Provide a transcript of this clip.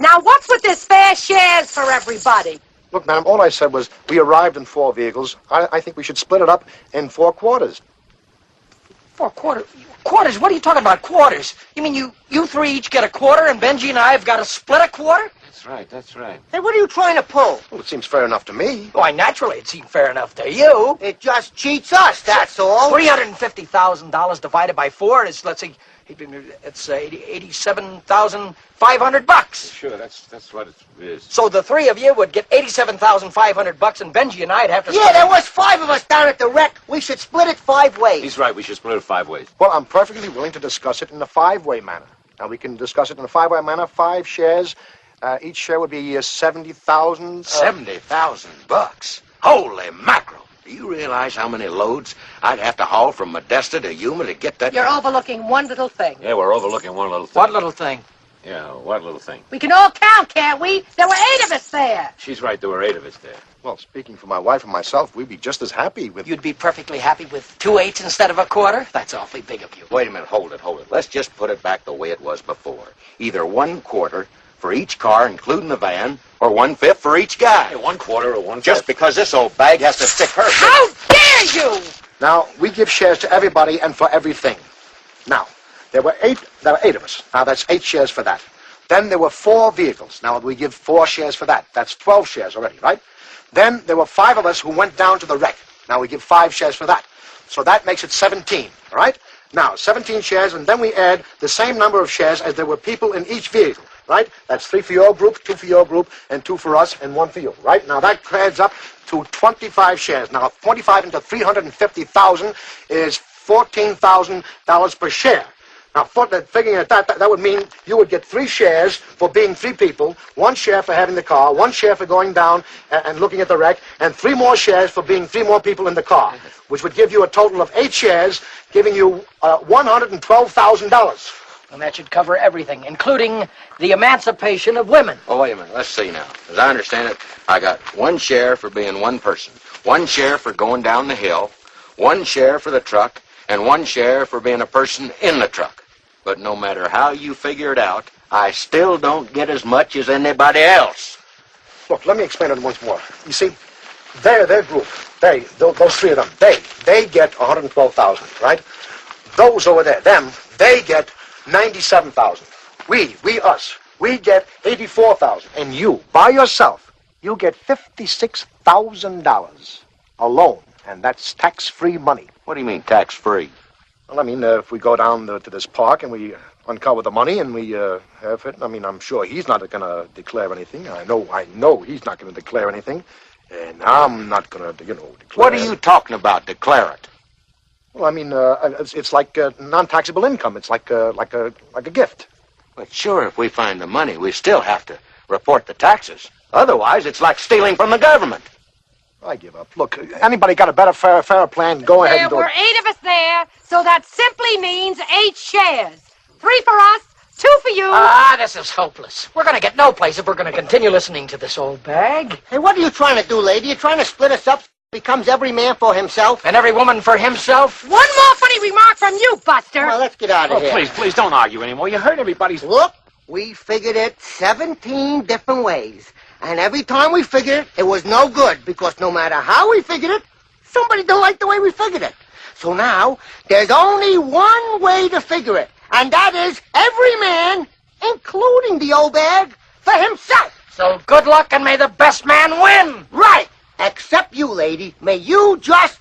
Now, what's with this fair shares for everybody? Look, madam, all I said was we arrived in 4 vehicles. I think we should split it up in 4 quarters. 4 quarters? Quarters? What are you talking about, quarters? You mean you three each get a quarter and Benji and I have got to split a quarter? That's right. Hey, what are you trying to pull? Well, it seems fair enough to me. Why, naturally, it seemed fair enough to you. It just cheats us, that's all. $350,000 divided by 4 is, let's see, it's $87,500. Sure, that's what it is. So the 3 of you would get $87,500, and Benji and I'd have to... Yeah, there was 5 of us down at the wreck. We should split it 5 ways. He's right, we should split it 5 ways. Well, I'm perfectly willing to discuss it in a 5-way manner. Now, we can discuss it in a 5-way manner, 5 shares. Each share would be 70,000. $70,000? Holy mackerel! Do you realize how many loads I'd have to haul from Modesto to Yuma to get that? You're overlooking one little thing. Yeah, we're overlooking one little thing. What little thing? Yeah, what little thing? We can all count, can't we? There were 8 of us there. She's right, there were 8 of us there. Well, speaking for my wife and myself, we'd be just as happy with... You'd be perfectly happy with 2 8s instead of a quarter? That's awfully big of you. Wait a minute, hold it. Let's just put it back the way it was before. Either 1 quarter for each car, including the van, or 1/5 for each guy. Hey, 1 quarter or 1/5. Just because this old bag has to stick her... How dare you! Now, we give shares to everybody and for everything. Now, there were 8 of us. Now, that's 8 shares for that. Then there were 4 vehicles. Now, we give 4 shares for that. That's 12 shares already, right? Then there were 5 of us who went down to the wreck. Now, we give 5 shares for that. So that makes it 17, all right? Now, 17 shares, and then we add the same number of shares as there were people in each vehicle, right? That's 3 for your group, 2 for your group, and 2 for us, and 1 for you, right? Now, that adds up to 25 shares. Now, 25 into 350,000 is $14,000 per share. Now, figuring at that would mean you would get 3 shares for being 3 people, 1 share for having the car, 1 share for going down and looking at the wreck, and 3 more shares for being 3 more people in the car, which would give you a total of 8 shares, giving you $112,000. And that should cover everything, including the emancipation of women. Oh, wait a minute. Let's see now. As I understand it, I got 1 share for being 1 person, 1 share for going down the hill, 1 share for the truck, and 1 share for being a person in the truck. But no matter how you figure it out, I still don't get as much as anybody else. Look, let me explain it once more. You see, their group, those 3 of them, they get 112,000, right? Those over there, they get 97,000. Us, we get 84,000. And you, by yourself, you get $56,000 alone. And that's tax-free money. What do you mean, tax-free? Well, I mean, if we go down to this park and we uncover the money and we have it, I mean, I'm sure he's not going to declare anything. I know he's not going to declare anything. And I'm not going to, declare... What are you talking about, declare it? Well, I mean, it's like non-taxable income. It's like a gift. But sure, if we find the money, we still have to report the taxes. Otherwise, it's like stealing from the government. I give up. Look, anybody got a better, fairer plan? Go ahead and do it. There were 8 of us there, so that simply means 8 shares. 3 for us, 2 for you. This is hopeless. We're going to get no place if we're going to continue listening to this old bag. Hey, what are you trying to do, lady? You're trying to split us up so it becomes every man for himself? And every woman for himself? One more funny remark from you, Buster. Well, let's get out of here. Please don't argue anymore. You heard everybody's... Look, we figured it 17 different ways. And every time we figured it, it was no good, because no matter how we figured it, somebody didn't like the way we figured it. So now, there's only one way to figure it, and that is every man, including the old bag, for himself. So good luck and may the best man win. Right, except you, lady. May you just